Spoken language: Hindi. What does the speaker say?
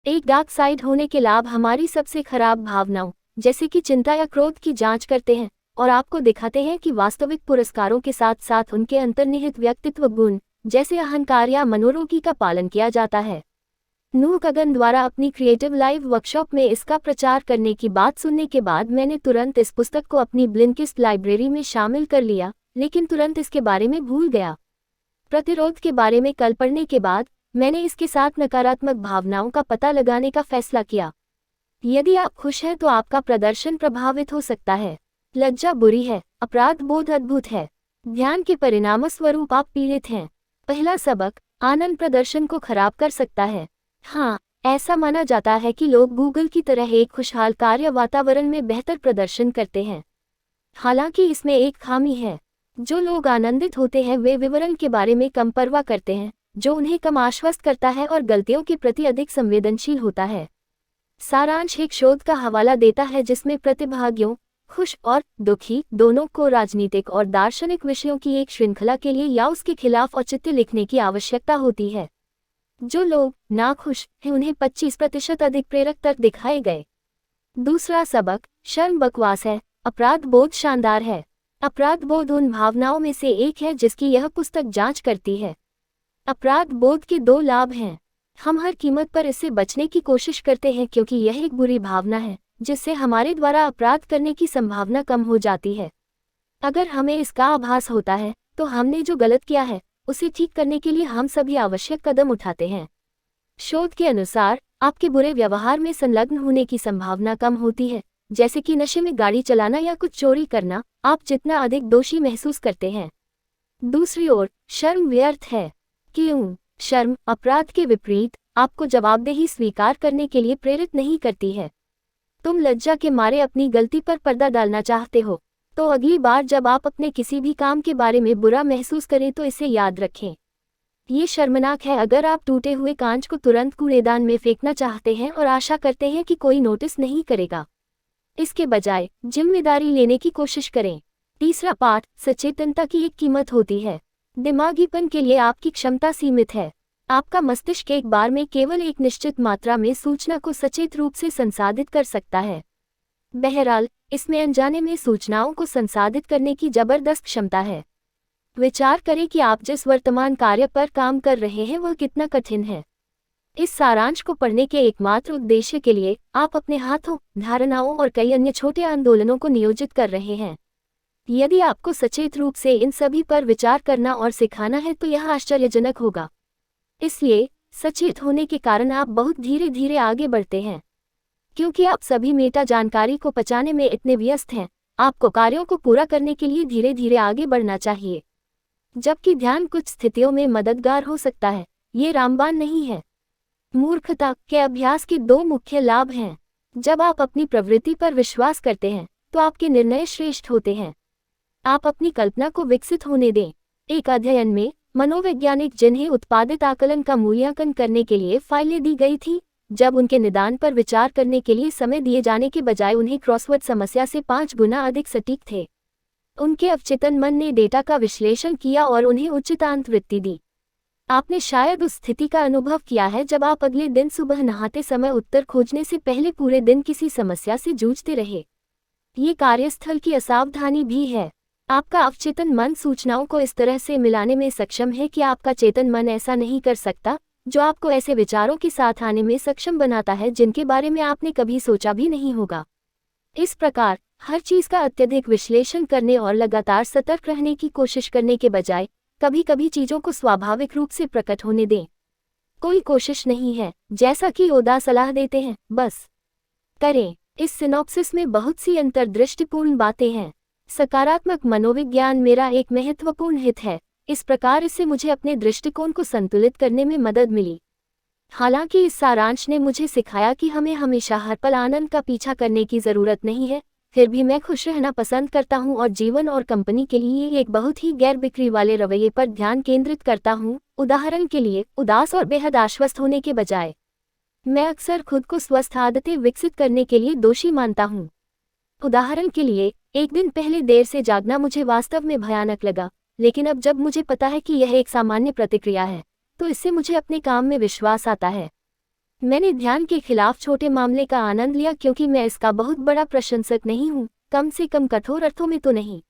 एक डार्क साइड होने के लाभ हमारी सबसे खराब भावनाओं जैसे कि चिंता या क्रोध की जांच करते हैं और आपको दिखाते हैं कि वास्तविक पुरस्कारों के साथ साथ उनके अंतर्निहित व्यक्तित्व गुण जैसे अहंकार या मनोरोगी का पालन किया जाता है। नूह कगन द्वारा अपनी क्रिएटिव लाइव वर्कशॉप में इसका प्रचार करने की बात सुनने के बाद मैंने तुरंत इस पुस्तक को अपनी ब्लिंकिस्ट लाइब्रेरी में शामिल कर लिया, लेकिन तुरंत इसके बारे में भूल गया। प्रतिरोध के बारे में कल पढ़ने के बाद मैंने इसके साथ नकारात्मक भावनाओं का पता लगाने का फैसला किया। यदि आप खुश हैं तो आपका प्रदर्शन प्रभावित हो सकता है। लज्जा बुरी है, अपराध बोध अद्भुत है। ध्यान के परिणामस्वरूप आप पीड़ित हैं। पहला सबक, आनंद प्रदर्शन को खराब कर सकता है। हाँ, ऐसा माना जाता है कि लोग गूगल की तरह एक खुशहाल कार्य वातावरण में बेहतर प्रदर्शन करते हैं। हालांकि इसमें एक खामी है। जो लोग आनंदित होते हैं वे विवरण के बारे में कम परवाह करते हैं, जो उन्हें कम आश्वस्त करता है और गलतियों के प्रति अधिक संवेदनशील होता है। सारांश एक शोध का हवाला देता है जिसमें प्रतिभागियों, खुश और दुखी दोनों को राजनीतिक और दार्शनिक विषयों की एक श्रृंखला के लिए या उसके खिलाफ औचित्य लिखने की आवश्यकता होती है। जो लोग नाखुश हैं उन्हें 25% अधिक प्रेरक तर्क दिखाए गए। दूसरा सबक, शर्म बकवास है, अपराध बोध शानदार है। अपराध बोध उन भावनाओं में से एक है जिसकी यह पुस्तक जांच करती है। अपराध बोध के 2 लाभ हैं। हम हर कीमत पर इससे बचने की कोशिश करते हैं क्योंकि यह एक बुरी भावना है जिससे हमारे द्वारा अपराध करने की संभावना कम हो जाती है। अगर हमें इसका आभास होता है तो हमने जो गलत किया है उसे ठीक करने के लिए हम सभी आवश्यक कदम उठाते हैं। शोध के अनुसार आपके बुरे व्यवहार में संलग्न होने की संभावना कम होती है, जैसे कि नशे में गाड़ी चलाना या कुछ चोरी करना, आप जितना अधिक दोषी महसूस करते हैं। दूसरी ओर, शर्म व्यर्थ है। क्यों? शर्म अपराध के विपरीत आपको जवाबदेही स्वीकार करने के लिए प्रेरित नहीं करती है। तुम लज्जा के मारे अपनी गलती पर पर्दा डालना चाहते हो, तो अगली बार जब आप अपने किसी भी काम के बारे में बुरा महसूस करें तो इसे याद रखें। ये शर्मनाक है अगर आप टूटे हुए कांच को तुरंत कूड़ेदान में फेंकना चाहते हैं और आशा करते हैं कि कोई नोटिस नहीं करेगा। इसके बजाय जिम्मेदारी लेने की कोशिश करें। तीसरा पाठ, सचेतनता की एक कीमत होती है। दिमागीपन के लिए आपकी क्षमता सीमित है। आपका मस्तिष्क एक बार में केवल एक निश्चित मात्रा में सूचना को सचेत रूप से संसाधित कर सकता है। बहरहाल, इसमें अनजाने में सूचनाओं को संसाधित करने की जबरदस्त क्षमता है। विचार करें कि आप जिस वर्तमान कार्य पर काम कर रहे हैं वह कितना कठिन है। इस सारांश को पढ़ने के एकमात्र उद्देश्य के लिए आप अपने हाथों, धारणाओं और कई अन्य छोटे आंदोलनों को नियोजित कर रहे हैं। यदि आपको सचेत रूप से इन सभी पर विचार करना और सिखाना है तो यह आश्चर्यजनक होगा। इसलिए सचेत होने के कारण आप बहुत धीरे धीरे आगे बढ़ते हैं। क्योंकि आप सभी मेटा जानकारी को पचाने में इतने व्यस्त हैं, आपको कार्यों को पूरा करने के लिए धीरे धीरे आगे बढ़ना चाहिए। जबकि ध्यान कुछ स्थितियों में मददगार हो सकता है, ये रामबाण नहीं है। मूर्खता के अभ्यास के 2 मुख्य लाभ हैं। जब आप अपनी प्रवृत्ति पर विश्वास करते हैं तो आपके निर्णय श्रेष्ठ होते हैं। आप अपनी कल्पना को विकसित होने दें। एक अध्ययन में मनोवैज्ञानिक जिन्हें उत्पादित आकलन का मूल्यांकन करने के लिए फाइलें दी गई थी, जब उनके निदान पर विचार करने के लिए समय दिए जाने के बजाय उन्हें क्रॉसवर्ड समस्या से 5 गुना अधिक सटीक थे। उनके अवचेतन मन ने डेटा का विश्लेषण किया और उन्हें उचित अंतर्वृत्ति दी। आपने शायद उस स्थिति का अनुभव किया है जब आप अगले दिन सुबह नहाते समय उत्तर खोजने से पहले पूरे दिन किसी समस्या से जूझते रहे। ये कार्यस्थल की असावधानी भी है। आपका अवचेतन मन सूचनाओं को इस तरह से मिलाने में सक्षम है कि आपका चेतन मन ऐसा नहीं कर सकता, जो आपको ऐसे विचारों के साथ आने में सक्षम बनाता है जिनके बारे में आपने कभी सोचा भी नहीं होगा। इस प्रकार हर चीज का अत्यधिक विश्लेषण करने और लगातार सतर्क रहने की कोशिश करने के बजाय कभी कभी चीजों को स्वाभाविक रूप से प्रकट होने दें। कोई कोशिश नहीं है, जैसा कि ओदा सलाह देते हैं, बस करें। इस सिनॉप्सिस में बहुत सी अंतर्दृष्टिपूर्ण बातें हैं। सकारात्मक मनोविज्ञान मेरा एक महत्वपूर्ण हित है। इस प्रकार इससे मुझे अपने दृष्टिकोण को संतुलित करने में मदद मिली। हालांकि इस सारांश ने मुझे सिखाया कि हमें हमेशा हर पल आनंद का पीछा करने की जरूरत नहीं है, फिर भी मैं खुश रहना पसंद करता हूं और जीवन और कंपनी के लिए एक बहुत ही गैर बिक्री वाले रवैये पर ध्यान केंद्रित करता हूं। उदाहरण के लिए, उदास और बेहद आश्वस्त होने के बजाय मैं अक्सर खुद को स्वस्थ आदतें विकसित करने के लिए दोषी मानता हूं। उदाहरण के लिए, एक दिन पहले देर से जागना मुझे वास्तव में भयानक लगा, लेकिन अब जब मुझे पता है कि यह एक सामान्य प्रतिक्रिया है, तो इससे मुझे अपने काम में विश्वास आता है। मैंने ध्यान के खिलाफ छोटे मामले का आनंद लिया क्योंकि मैं इसका बहुत बड़ा प्रशंसक नहीं हूँ, कम से कम कठोर अर्थों में तो नहीं।